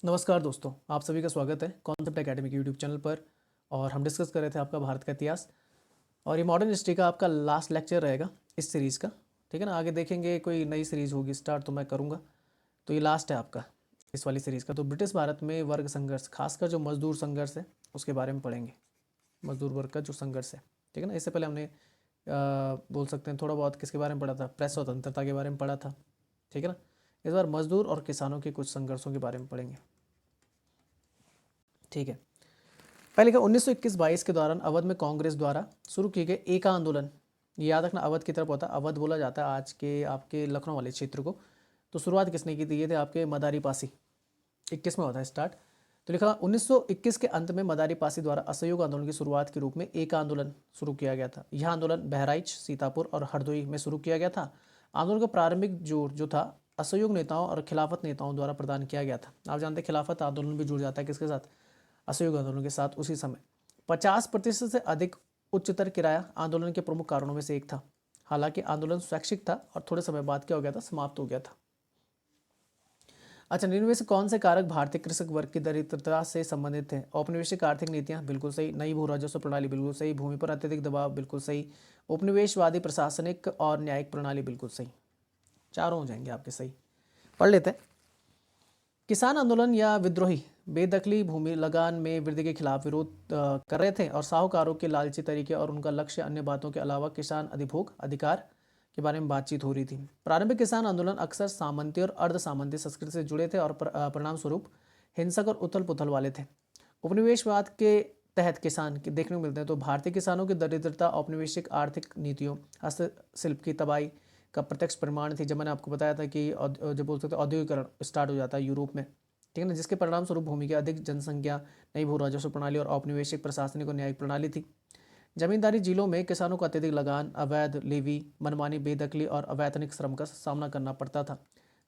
नमस्कार दोस्तों, आप सभी का स्वागत है कॉन्सेप्ट एकेडमी के यूट्यूब चैनल पर। और हम डिस्कस कर रहे थे आपका भारत का इतिहास, और ये मॉडर्न हिस्ट्री का आपका लास्ट लेक्चर रहेगा इस सीरीज़ का। ठीक है ना, आगे देखेंगे कोई नई सीरीज़ होगी स्टार्ट तो मैं करूँगा। तो ये लास्ट है आपका इस वाली सीरीज़ का। तो ब्रिटिश भारत में वर्ग संघर्ष, खासकर जो मजदूर संघर्ष है उसके बारे में पढ़ेंगे। मजदूर वर्ग का जो संघर्ष है, ठीक है ना। इससे पहले हमने बोल सकते हैं थोड़ा बहुत किसके बारे में पढ़ा था, प्रेस स्वतंत्रता के बारे में पढ़ा था। ठीक है ना। इस बार मजदूर और किसानों के कुछ संघर्षों के बारे में पढ़ेंगे। ठीक है। पहले का 1921-22 के दौरान अवध में कांग्रेस द्वारा शुरू किए गए एका आंदोलन। ये याद रखना, अवध की तरफ होता है, अवध बोला जाता है आज के आपके लखनऊ वाले क्षेत्र को। तो शुरुआत किसने की थी? ये थे आपके मदारी पासी। 21 में होता है स्टार्ट। तो लिखा 1921 के अंत में मदारी पासी द्वारा असहयोग आंदोलन की शुरुआत के रूप में एक आंदोलन शुरू किया गया था। यह आंदोलन बहराइच, सीतापुर और हरदोई में शुरू किया गया था। आंदोलन का प्रारंभिक जोर जो था असहयोग नेताओं और खिलाफत नेताओं द्वारा प्रदान किया गया था। आप जानते हैं खिलाफत आंदोलन भी जुड़ जाता है किसके साथ? असहयोग आंदोलन के साथ। उसी समय 50% से अधिक उच्चतर किराया आंदोलन के प्रमुख कारणों में से एक था। हालांकि आंदोलन स्वैच्छिक था और थोड़े समय बाद क्या हो गया था? समाप्त हो गया था। अच्छा, निम्न में से कौन से कारक भारतीय कृषक वर्ग की दरिद्रता से संबंधित थे? औपनिवेशिक आर्थिक नीतियां, बिल्कुल सही। नई भू राजस्व प्रणाली, बिल्कुल सही। भूमि पर अत्यधिक दबाव, बिल्कुल सही। उपनिवेशवादी प्रशासनिक और न्यायिक प्रणाली, बिल्कुल सही। चारों हो जाएंगे आपके सही। पढ़ लेते हैं। किसान आंदोलन या विद्रोही बेदखली भूमि लगान में वृद्धि के खिलाफ विरोध कर रहे थे, और साहूकारों के लालची तरीके और उनका लक्ष्य अन्य बातों के अलावा किसान अधिभोग अधिकार के बारे में बातचीत हो रही थी। प्रारंभिक किसान आंदोलन अक्सर सामंती और अर्ध सामंती संस्कृति से जुड़े थे और परिणाम स्वरूप हिंसक और उथल पुथल वाले थे। उपनिवेशवाद के तहत किसान के देखने को मिलते हैं। तो भारतीय किसानों की दरिद्रता औपनिवेशिक आर्थिक नीतियों, हस्तशिल्प की तबाही का प्रत्यक्ष प्रमाण थी। जब मैंने आपको बताया था कि जब बोलते थे औद्योगिकरण स्टार्ट हो जाता है यूरोप में, ठीक है ना, जिसके परिणाम स्वरूप भूमि की अधिक जनसंख्या, नई भू राजस्व प्रणाली और औपनिवेशिक प्रशासनिक और न्यायिक प्रणाली थी। जमींदारी जिलों में किसानों को अत्यधिक लगान, अवैध लेवी, मनमानी बेदखली और अवैतनिक श्रम का सामना करना पड़ता था।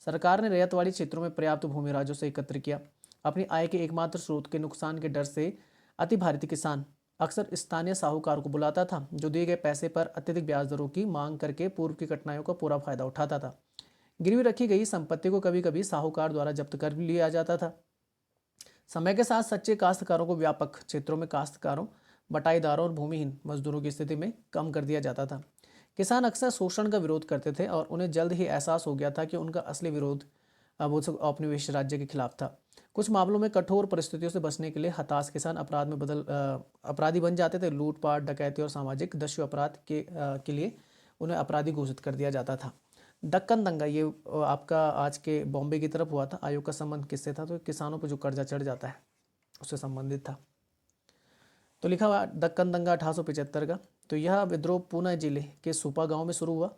सरकार ने रैयतवाड़ी क्षेत्रों में पर्याप्त भूमि राजस्व एकत्र किया। अपनी आय के एकमात्र स्रोत के नुकसान के डर से अति भारतीय किसान अक्सर स्थानीय साहूकार को बुलाता था, जो दिए गए पैसे पर अत्यधिक ब्याज दरों की मांग करके पूर्व की कठिनाइयों का पूरा फायदा उठाता था। गिरवी रखी गई संपत्ति को कभी कभी साहूकार द्वारा जब्त कर लिया जाता था। समय के साथ सच्चे काश्तकारों को व्यापक क्षेत्रों में काश्तकारों, बटाईदारों और भूमिहीन मजदूरों की स्थिति में कम कर दिया जाता था। किसान अक्सर शोषण का विरोध करते थे और उन्हें जल्द ही एहसास हो गया था कि उनका असली विरोध औपनिवेश राज्य के खिलाफ था। कुछ मामलों में कठोर परिस्थितियों से बचने के लिए हताश किसान अपराधी बन जाते थे। लूटपाट, डकैती और सामाजिक दस्यु अपराध के लिए उन्हें अपराधी घोषित कर दिया जाता था। दक्कन दंगा, ये आपका आज के बॉम्बे की तरफ हुआ था। आयोग का संबंध किससे था? तो किसानों पर जो कर्जा चढ़ जाता है उससे संबंधित था। तो लिखा हुआ दक्कन दंगा 1875 का। तो यह विद्रोह पूना जिले के सुपा गांव में शुरू हुआ।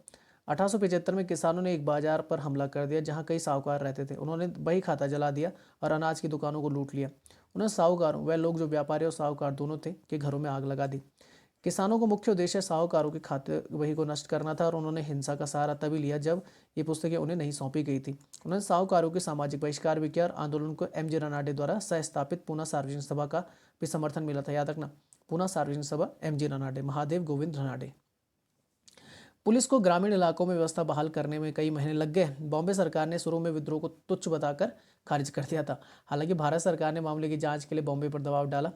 1875 में किसानों ने एक बाजार पर हमला कर दिया जहां कई साहूकार रहते थे। उन्होंने बही खाता जला दिया और अनाज की दुकानों को लूट लिया। उन्होंने साहूकारों, वह लोग जो व्यापारी और साहूकार दोनों थे, के घरों में आग लगा दी। किसानों को मुख्य उद्देश्य साहूकारों के खाते बही को नष्ट करना था, और उन्होंने हिंसा का सहारा तभी लिया जब ये पुस्तकें उन्हें नहीं सौंपी गई थी। उन्होंने साहूकारों के सामाजिक बहिष्कार भी किया और आंदोलन को एम जी रनाडे द्वारा सह स्थापित पूना सार्वजनिक सभा का भी समर्थन मिला था। याद रखना, Poona Sarvajanik Sabha, M G Ranade, Mahadev Govind Ranade. Police को ग्रामीण इलाकों में व्यवस्था बहाल करने में कई महीने लग गए। बॉम्बे सरकार ने शुरू में विद्रोह को तुच्छ बताकर खारिज कर दिया था। हालांकि भारत सरकार ने मामले की जांच के लिए बॉम्बे पर दबाव डाला।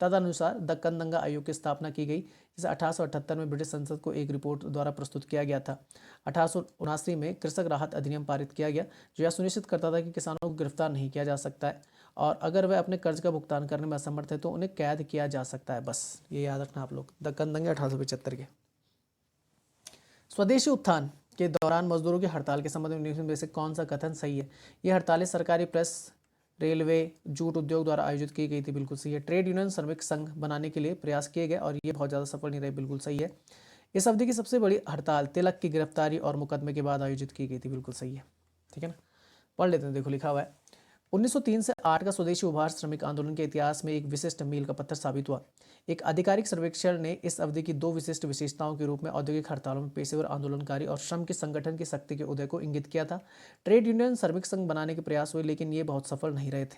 तदनुसार दक्कन दंगा आयोग की स्थापना की गई, जिसे 1878 में ब्रिटिश संसद को एक रिपोर्ट द्वारा प्रस्तुत किया गया था। 1879 में कृषक राहत अधिनियम पारित किया गया, जो यह सुनिश्चित करता था कि किसानों को गिरफ्तार नहीं किया जा सकता है, और अगर वह अपने कर्ज का भुगतान करने में असमर्थ है तो उन्हें कैद किया जा सकता है। बस ये याद रखना आप लोग, दक्कन दंगे 1875 के। स्वदेशी उत्थान के दौरान मजदूरों की हड़ताल के संबंध में निम्न में से कौन सा कथन सही है? ये हड़तालें सरकारी प्रेस, रेलवे, जूट उद्योग द्वारा आयोजित की गई थी, बिल्कुल सही है। ट्रेड यूनियन श्रमिक संघ बनाने के लिए प्रयास किए गए और ये बहुत ज़्यादा सफल नहीं रहे, बिल्कुल सही है। इस अवधि की सबसे बड़ी हड़ताल तिलक की गिरफ्तारी और मुकदमे के बाद आयोजित की गई थी, बिल्कुल सही है। ठीक है ना, पढ़ लेते हैं। देखो लिखा हुआ है 1903 से 8 का स्वदेशी उभार श्रमिक आंदोलन के इतिहास में एक विशिष्ट मील का पत्थर साबित हुआ। एक आधिकारिक सर्वेक्षण ने इस अवधि की दो विशिष्ट विशेषताओं के रूप में औद्योगिक हड़तालों में पेशेवर आंदोलनकारी और श्रम के संगठन की शक्ति के उदय को इंगित किया था। ट्रेड यूनियन श्रमिक संघ बनाने के प्रयास हुए, लेकिन ये बहुत सफल नहीं रहे थे।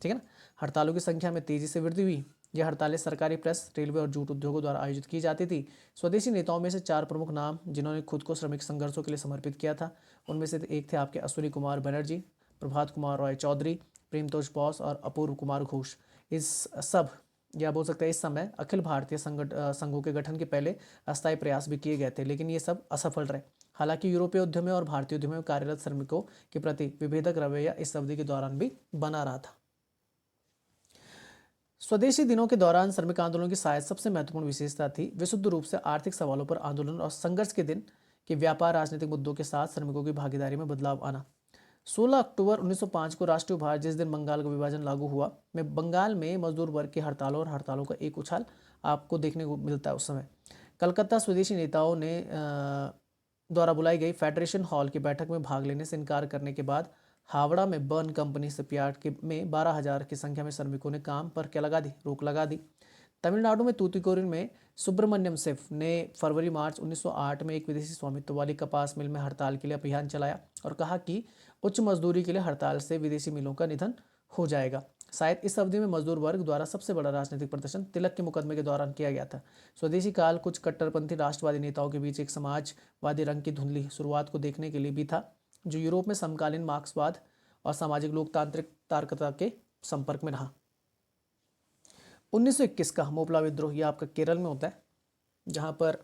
ठीक है ना, हड़तालों की संख्या में तेजी से वृद्धि हुई। यह हड़तालें सरकारी प्रेस, रेलवे और जूट उद्योगों द्वारा आयोजित की जाती थी। स्वदेशी नेताओं में से 4 प्रमुख नाम जिन्होंने खुद को श्रमिक संघर्षों के लिए समर्पित किया था, उनमें से एक थे आपके अश्विनी कुमार बनर्जी, प्रभात कुमार रॉय चौधरी, प्रेमतोष बॉस और अपूर्व कुमार घोष। इस सब या बोल सकते हैं इस समय अखिल भारतीय संघों के गठन के पहले अस्थायी प्रयास भी किए गए थे, लेकिन ये सब असफल रहे। हालांकि यूरोपीय उद्यमियों और भारतीय उद्यमियों में कार्यरत श्रमिकों के प्रति विभेदक रवैया इस अवधि के दौरान भी बना रहा था। स्वदेशी दिनों के दौरान श्रमिक आंदोलन की शायद सबसे महत्वपूर्ण विशेषता थी विशुद्ध रूप से आर्थिक सवालों पर आंदोलन और संघर्ष के दिन के व्यापार राजनीतिक मुद्दों के साथ श्रमिकों की भागीदारी में बदलाव आना। 16 अक्टूबर 1905 को राष्ट्रीय उपहार जिस दिन बंगाल का विभाजन लागू हुआ, में बंगाल में मजदूर वर्ग की हड़तालों और हड़तालों का एक उछाल आपको देखने को मिलता है। उस समय कलकत्ता स्वदेशी नेताओं ने द्वारा बुलाई गई फेडरेशन हॉल की बैठक में भाग लेने से इनकार करने के बाद हावड़ा में बर्न कंपनी शिपयार्ड के में 12,000 की संख्या में श्रमिकों ने काम पर क्या लगा दी, रोक लगा दी। तमिलनाडु में तूतीकोरिन में सुब्रमण्यम सिफ ने फरवरी मार्च 1908 में एक विदेशी स्वामित्व वाली कपास मिल में हड़ताल के लिए अभियान चलाया और कहा कि उच्च मजदूरी के लिए हड़ताल से विदेशी मिलों का निधन हो जाएगा। शायद इस अवधि में मजदूर वर्ग द्वारा सबसे बड़ा राजनीतिक प्रदर्शन तिलक के मुकदमे के दौरान किया गया था। स्वदेशी काल कुछ कट्टरपंथी राष्ट्रवादी नेताओं के बीच एक समाजवादी रंग की धुंधली शुरुआत को देखने के लिए भी था, जो यूरोप में समकालीन मार्क्सवाद और सामाजिक लोकतांत्रिक तार्किकता के संपर्क में रहा। 1921 का मोपला विद्रोह, यह आपका केरल में होता है, जहाँ पर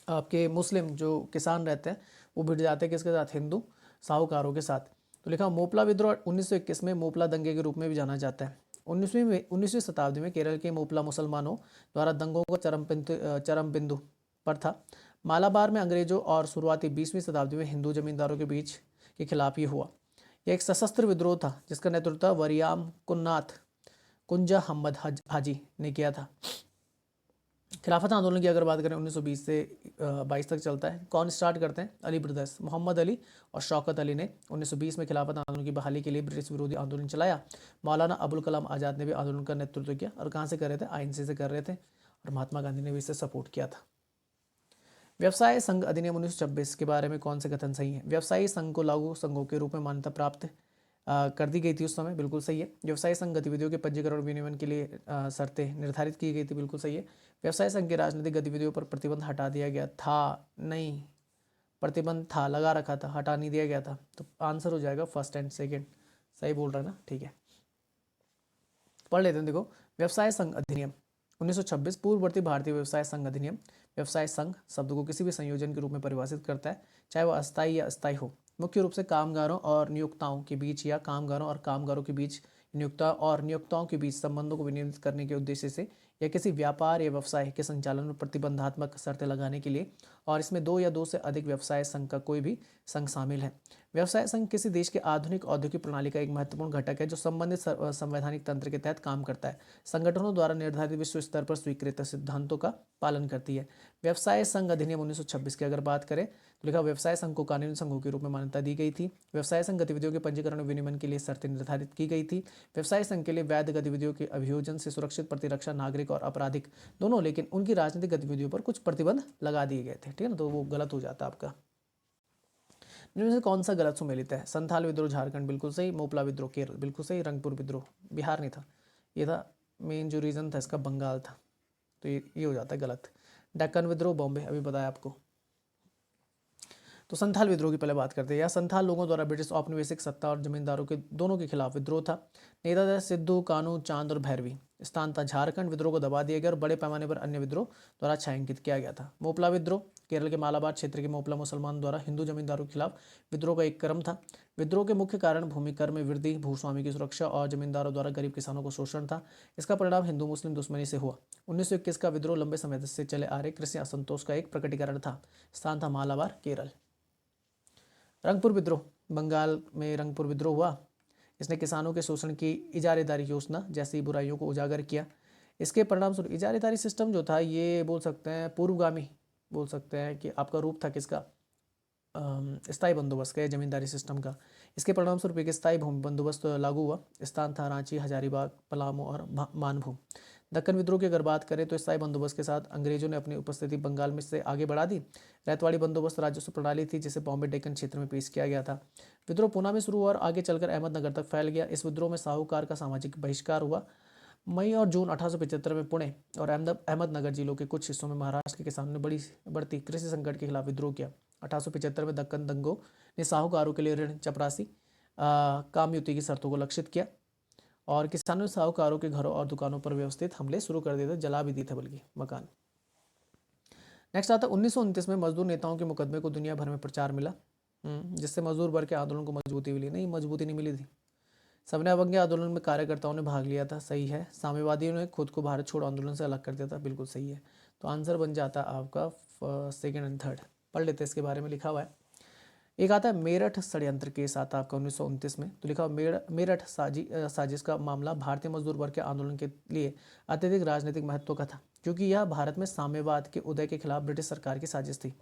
आपके मुस्लिम जो किसान रहते हैं वो भिड़ जाते हैं किसके साथ, हिंदू साहूकारों के साथ। तो लिखा मोपला विद्रोह 1921 में मोपला दंगे के रूप में भी जाना जाता है। 19वीं शताब्दी में केरल के मोपला मुसलमानों द्वारा दंगों का चरम बिंदु पर था। मालाबार में अंग्रेजों और शुरुआती 20वीं शताब्दी में हिंदू जमींदारों के बीच के खिलाफ ये हुआ। यह एक सशस्त्र विद्रोह था जिसका नेतृत्व वरियाम कुंजा अहमद हाजी ने किया था। खिलाफत आंदोलन की अगर बात करें 1920 से 22 तक चलता है। कौन स्टार्ट करते हैं? अली ब्रदर्स, मोहम्मद अली और शौकत अली ने 1920 में खिलाफत आंदोलन की बहाली के लिए ब्रिटिश विरोधी आंदोलन चलाया। मौलाना अबुल कलाम आज़ाद ने भी आंदोलन का नेतृत्व किया और कहाँ से कर रहे थे? आईएनसी से कर रहे थे, और महात्मा गांधी ने भी इससे सपोर्ट किया था। व्यवसाय संघ अधिनियम 1926 के बारे में कौन से कथन सही है? व्यवसायी संघ को लागू संघों के रूप में मान्यता प्राप्त कर दी गई थी उस समय, बिल्कुल सही है। व्यवसाय संघ गतिविधियों के पंजीकरण विनियमन के लिए शर्तें निर्धारित की गई थी, बिल्कुल सही है। व्यवसाय संघ की राजनीतिक गतिविधियों पर प्रतिबंध हटा दिया गया था, नहीं, प्रतिबंध था, लगा रखा था, हटा नहीं दिया गया था। तो आंसर हो जाएगा फर्स्ट एंड सेकेंड, सही बोल रहा है ना, ठीक है। पढ़ लेते हैं, देखो। व्यवसाय संघ अधिनियम 1926 पूर्ववर्ती भारतीय व्यवसाय संघ अधिनियम व्यवसाय संघ शब्द को किसी भी संयोजन के रूप में परिभाषित करता है, चाहे वह अस्थायी या अस्थायी हो। मुख्य रूप से कामगारों और नियोक्ताओं के बीच या कामगारों और कामगारों के बीच, नियोक्ता और नियोक्ताओं के बीच संबंधों को विनियमित करने के उद्देश्य से या किसी व्यापार या व्यवसाय के संचालन में प्रतिबंधात्मक शर्तें लगाने के लिए, और इसमें दो या दो से अधिक व्यवसाय संघ का कोई भी संघ शामिल है। व्यवसाय संघ किसी देश के आधुनिक औद्योगिक प्रणाली का एक महत्वपूर्ण घटक है जो संबंधित संवैधानिक तंत्र के तहत काम करता है, संगठनों द्वारा निर्धारित विश्व स्तर पर स्वीकृत सिद्धांतों का पालन करती है। व्यवसाय संघ अधिनियम 1926 की अगर बात करें तो लिखा व्यवसाय संघ को कानूनी संघों के रूप में मान्यता दी गई थी। व्यवसाय संघ गतिविधियों के पंजीकरण और विनियमन के लिए शर्तें निर्धारित की गई थी। व्यवसाय संघ के लिए वैध गतिविधियों के अभियोजन से सुरक्षित प्रतिरक्षा नागरिक और आपराधिक दोनों, लेकिन उनकी राजनीतिक गतिविधियों पर कुछ प्रतिबंध लगा दिए गए थे, ठीक है ना, तो वो गलत हो जाता आपका। इनमें से कौन सा गलत सुमेलित है? संथाल विद्रोह झारखंड, बिल्कुल सही। मोपला विद्रोह केरल, बिल्कुल सही। रंगपुर विद्रोह बिहार नहीं था, ये था मेन जो रीजन था इसका, बंगाल था, तो ये हो जाता है गलत। डेक्कन विद्रोह बॉम्बे, अभी बताया आपको। तो संथाल विद्रोह की पहले बात करते हैं। यह संथाल लोगों द्वारा ब्रिटिश औपनिवेशिक सत्ता और जमींदारों के दोनों के खिलाफ विद्रोह था। नेता थे सिद्धू, कानू, चांद और भैरवी। स्थान था झारखंड। विद्रोह को दबा दिया गया और बड़े पैमाने पर अन्य विद्रोह द्वारा छायांकित किया गया था। मोपला विद्रोह केरल के मालाबार क्षेत्र के मोपला मुसलमान द्वारा हिंदू जमींदारों के खिलाफ विद्रोह का एक क्रम था। विद्रोह के मुख्य कारण भूमि कर में वृद्धि, भूस्वामी की सुरक्षा और जमींदारों द्वारा गरीब किसानों को शोषण था। इसका परिणाम हिंदू मुस्लिम दुश्मनी से हुआ। 1921 का विद्रोह लंबे समय से चले आ रहे कृषि असंतोष का एक प्रकटीकरण था। स्थान था मालाबार, केरल। रंगपुर विद्रोह बंगाल में रंगपुर विद्रोह हुआ। इसने किसानों के शोषण की इजारेदारी योजना जैसी बुराइयों को उजागर किया। इसके परिणाम स्वरूप इजारेदारी सिस्टम जो था ये बोल सकते हैं पूर्वगामी, बोल सकते हैं कि आपका रूप था किसका, स्थायी बंदोबस्त का, जमींदारी सिस्टम का। इसके परिणाम स्वरूप एक स्थायी भूमि बंदोबस्त लागू हुआ। स्थान था रांची, हजारीबाग, पलामू और मानभूम। दक्कन विद्रोह की अगर बात करें तो स्थायी बंदोबस्त के साथ अंग्रेजों ने अपनी उपस्थिति बंगाल में से आगे बढ़ा दी। रैतवाड़ी बंदोबस्त राजस्व प्रणाली थी जिसे बॉम्बे डेक्कन क्षेत्र में पेश किया गया था। विद्रोह पूना में शुरू हुआ और आगे चलकर अहमदनगर तक फैल गया। इस विद्रोह में साहूकार का सामाजिक बहिष्कार हुआ। मई और जून 1875 में पुणे और अहमदनगर जिलों के कुछ हिस्सों में महाराष्ट्र के किसानों ने बढ़ती कृषि संकट के खिलाफ विद्रोह किया। 1875 में दक्कन दंगों ने साहूकारों के लिए ऋण चपरासी काम युति की शर्तों को लक्षित किया और किसानों ने साहूकारों के घरों और दुकानों पर व्यवस्थित हमले शुरू कर दिए थे, जला भी दिए थे बल्कि मकान। नेक्स्ट आता है 1929 में मजदूर नेताओं के मुकदमे को दुनिया भर में प्रचार मिला, जिससे मजदूर वर्ग के आंदोलन को मजबूती मिली। नहीं, मजबूती नहीं मिली थी। सबने अवज्ञ आंदोलन में कार्यकर्ताओं ने भाग लिया था, सही है। साम्यवादियों ने खुद को भारत छोड़ो आंदोलन से अलग कर दिया था, बिल्कुल सही है। तो आंसर बन जाता है आपका सेकेंड एंड थर्ड। पढ़ लेते हैं, इसके बारे में लिखा हुआ है। एक आता है मेरठ षड्यंत्र केस, आता है आपका 1929 में। तो लिखा हुआ मेरठ साजिश का मामला भारतीय मजदूर वर्ग के आंदोलन के लिए अत्यधिक राजनीतिक महत्व का था, क्योंकि यह भारत में साम्यवाद के उदय के खिलाफ ब्रिटिश सरकार की साजिश थी।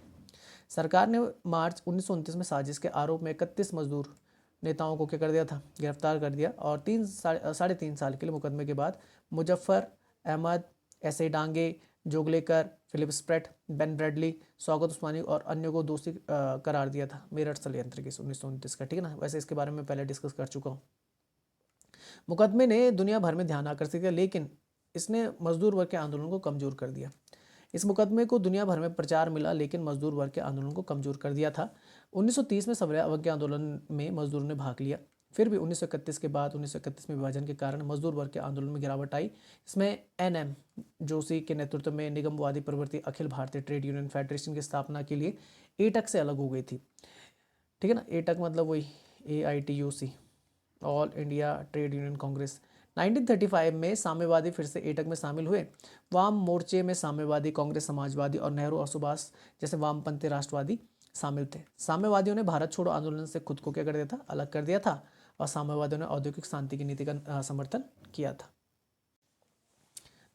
सरकार ने मार्च 1929 में साजिश के आरोप में 31 मजदूर नेताओं को क्या कर दिया था, गिरफ्तार कर दिया और 3.5 साल के लिए मुकदमे के बाद Muzaffar Ahmad, S A. Dange, Joglekar, Philip Spratt, Ben Bradley, Shaukat Usmani और अन्यों को दोषी करार दिया था मेरठ षड्यंत्र केस 1929 का, ठीक है ना। वैसे इसके बारे में पहले डिस्कस कर चुका हूँ। मुकदमे ने दुनिया भर में ध्यान आकर्षित किया, लेकिन इसने मजदूर वर्ग के आंदोलन को कमजोर कर दिया। इस मुकदमे को दुनिया भर में प्रचार मिला, लेकिन मजदूर वर्ग के आंदोलन को कमजोर कर दिया था। 1930 में सवर्ण अवज्ञा आंदोलन में मजदूरों ने भाग लिया। फिर भी 1931 के बाद 1931 में विभाजन के कारण मजदूर वर्ग के आंदोलन में गिरावट आई। इसमें एन.एम. जोशी के नेतृत्व में निगमवादी प्रवृत्ति Akhil Bharatiya trade union federation की स्थापना के लिए एटक से अलग हो गई थी, ठीक है ना। एटक मतलब वही AITUC, all India trade union Congress. 1935 में साम्यवादी फिर से एटक में शामिल हुए। वाम मोर्चे में साम्यवादी कांग्रेस, समाजवादी और नेहरू और सुभाष जैसे वामपंथी राष्ट्रवादी शामिल थे। साम्यवादियों ने भारत छोड़ो आंदोलन से खुद को क्या कर दिया था, अलग कर दिया था, और साम्यवादियों ने औद्योगिक शांति की नीति का समर्थन किया था।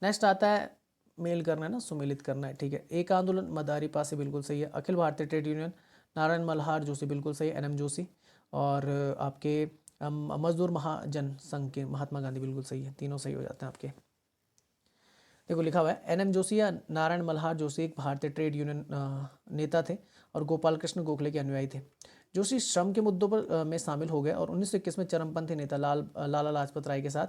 नेक्स्ट आता है मेल करना है ना, सुमेलित करना है, ठीक है। एक आंदोलन मदारी पासी, बिल्कुल सही है। अखिल भारतीय ट्रेड यूनियन नारायण मल्हार जोशी, बिल्कुल सही, NM जोशी। और आपके मजदूर महाजन संघ के महात्मा गांधी, बिल्कुल सही है। तीनों सही हो जाते हैं आपके। देखो लिखा हुआ है NM जोशी या नारायण मल्हार जोशी एक भारतीय ट्रेड यूनियन नेता थे और गोपाल कृष्ण गोखले के अनुयायी थे। जोशी श्रम के मुद्दों पर में शामिल हो गए और 1921 में चरमपंथी नेता लाला लाजपत राय के साथ,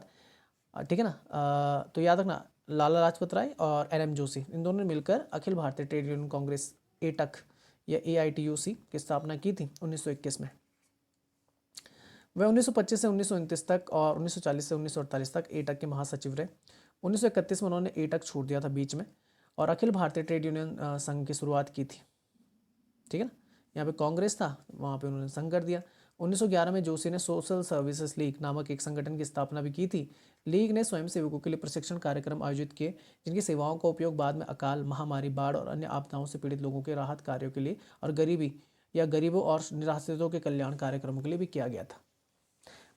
ठीक है ना। तो याद रखना, लाला लाजपत राय और NM जोशी, इन दोनों ने मिलकर अखिल भारतीय ट्रेड यूनियन कांग्रेस एटक या AITUC की स्थापना की थी 1921 में। वह 1925 से 1929 तक और 1940 से 1948 तक एटक के महासचिव रहे। 1931 में उन्होंने एटक छोड़ दिया था बीच में और अखिल भारतीय ट्रेड यूनियन संघ की शुरुआत की थी, ठीक है ना। यहाँ पे कांग्रेस था, वहाँ पे उन्होंने संघ कर दिया। 1911 में जोशी ने सोशल सर्विसेज लीग नामक एक संगठन की स्थापना भी की थी। लीग ने स्वयंसेवकों के लिए प्रशिक्षण कार्यक्रम आयोजित किए, जिनकी सेवाओं का उपयोग बाद में अकाल, महामारी, बाढ़ और अन्य आपदाओं से पीड़ित लोगों के राहत कार्यों के लिए और गरीबों और निराश्रितों के कल्याण कार्यक्रमों के लिए भी किया गया था।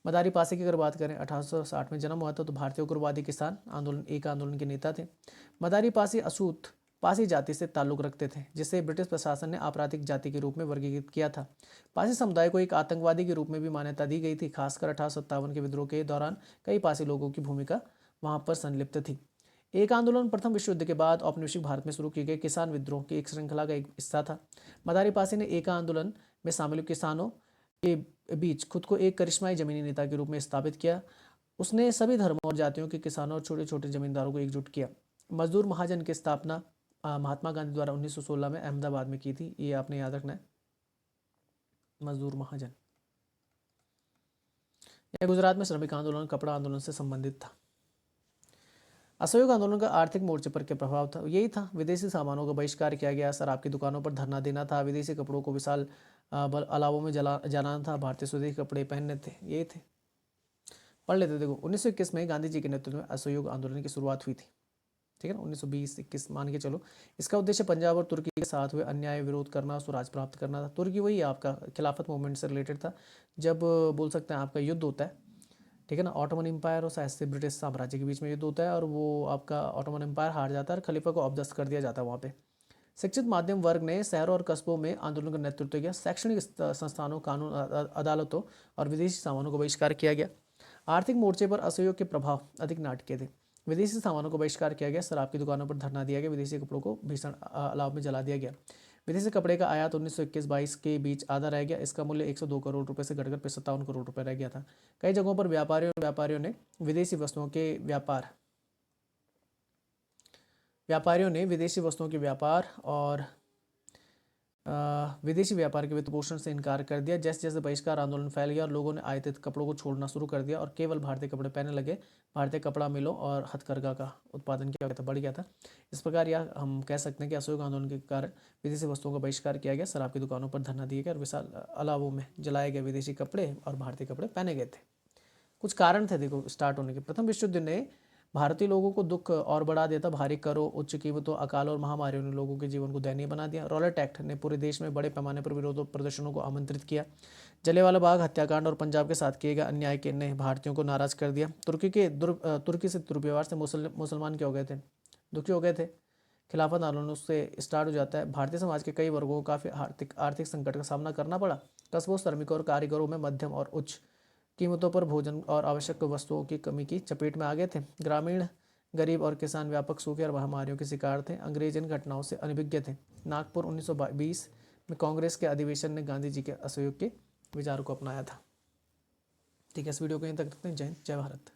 मदारी पासी की अगर बात करें, 1860 में जन्म हुआ था, तो भारतीय उग्रवादी किसान आंदोलन के नेता थे। मदारी पासी अछूत पासी जाति से ताल्लुक रखते थे, जिसे ब्रिटिश प्रशासन ने आपराधिक जाति के रूप में वर्गीकृत किया था। पासी समुदाय को एक आतंकवादी के रूप में भी मान्यता दी गई थी। खासकर 1857 के विद्रोह के दौरान कई पासी लोगों की भूमिका वहां पर संलिप्त थी। एक आंदोलन प्रथम विश्व युद्ध के बाद औपनिवेशिक भारत में शुरू किए गए किसान विद्रोह की एक श्रृंखला का एक हिस्सा था। मदारी पासी ने एक आंदोलन में शामिल किसानों के बीच खुद को एक करिश्माई जमीनी नेता के रूप में स्थापित किया। उसने सभी धर्मों और जातियों के किसानों और छोटे छोटे जमींदारों को एकजुट किया। मजदूर महाजन की स्थापना महात्मा गांधी द्वारा 1916 में अहमदाबाद में की थी। ये आपने याद रखना है, मजदूर महाजन। यह गुजरात में श्रमिक आंदोलन, कपड़ा आंदोलन से संबंधित था। असहयोग आंदोलन का आर्थिक मोर्चे पर क्या प्रभाव था? यही था, विदेशी सामानों का बहिष्कार किया गया, शराब की दुकानों पर धरना देना था, विदेशी कपड़ों को विशाल अलावों में जलाना था, भारतीय स्वदेशी कपड़े पहनने थे, यही थे। पढ़ लेते। देखो 1921 में गांधी जी के नेतृत्व में असहयोग आंदोलन की शुरुआत हुई थी, ठीक है ना। 1920-21 मान के चलो। इसका उद्देश्य पंजाब और तुर्की के साथ हुए अन्याय विरोध करना, स्वराज प्राप्त करना था। तुर्की वही आपका खिलाफत मूवमेंट से रिलेटेड था, जब बोल सकते हैं आपका युद्ध होता है, ठीक है ना। ऑटोमन एम्पायर और शायद से ब्रिटिश साम्राज्य के बीच में युद्ध होता है और वो आपका ऑटोमन एम्पायर हार जाता है और खलीफा को अपदस्थ कर दिया जाता है वहाँ पे। शिक्षित माध्यम वर्ग ने शहरों और कस्बों में आंदोलन का नेतृत्व किया। शैक्षणिक संस्थानों, कानून अदालतों और विदेशी सामानों को बहिष्कार किया गया। आर्थिक मोर्चे पर असहयोग के प्रभाव अधिक नाटकीय थे। विदेशी सामानों को बहिष्कार किया गया, शराब की दुकानों पर धरना दिया गया, विदेशी कपड़ों को भीषण अलाव में जला दिया गया। विदेशी कपड़े का आयात 1921-22 के बीच आधा रह गया। इसका मूल्य 102 करोड़ रुपए से घटकर 57 करोड़ रुपए रह गया था। कई जगहों पर व्यापारियों ने विदेशी वस्तुओं के व्यापार और विदेशी व्यापार के वित्त पोषण से इनकार कर दिया। जैसे जैसे बहिष्कार आंदोलन फैल गया और लोगों ने आयातित कपड़ों को छोड़ना शुरू कर दिया और केवल भारतीय कपड़े पहनने लगे, भारतीय कपड़ा मिलों और हथकरघा का उत्पादन क्या था, बढ़ गया था। इस प्रकार यह हम कह सकते हैं कि असहयोग आंदोलन के कारण विदेशी वस्तुओं का बहिष्कार किया गया, शराब की दुकानों पर धरना दिए गए और विशाल अलावों में जलाए गए विदेशी कपड़े और भारतीय कपड़े पहने गए थे। कुछ कारण थे देखो स्टार्ट होने के। प्रथम विश्व युद्ध ने भारतीय लोगों को दुख और बढ़ा दिया था। भारी करों, उच्च कीमतों, अकाल और महामारियों ने लोगों के जीवन को दयनीय बना दिया। रॉलेट एक्ट ने पूरे देश में बड़े पैमाने पर विरोध प्रदर्शनों को आमंत्रित किया। जलियांवाला बाग हत्याकांड और पंजाब के साथ किए गए अन्याय के ने भारतीयों को नाराज कर दिया। तुर्की से दुर्व्यवहार से मुसलमान क्या हो गए थे, दुखी हो गए थे। खिलाफत आंदोलन उससे स्टार्ट हो जाता है। भारतीय समाज के कई वर्गों को काफ़ी आर्थिक संकट का सामना करना पड़ा। कस्बों, श्रमिकों और कारीगरों में मध्यम और उच्च कीमतों पर भोजन और आवश्यक वस्तुओं की कमी की चपेट में आ गए थे। ग्रामीण गरीब और किसान व्यापक सूखे और महामारियों के शिकार थे। अंग्रेज इन घटनाओं से अनभिज्ञ थे। नागपुर 1920 में कांग्रेस के अधिवेशन ने गांधी जी के असहयोग के विचारों को अपनाया था। ठीक है, इस वीडियो को यहीं तक रखते हैं। जय हिंद, जय भारत।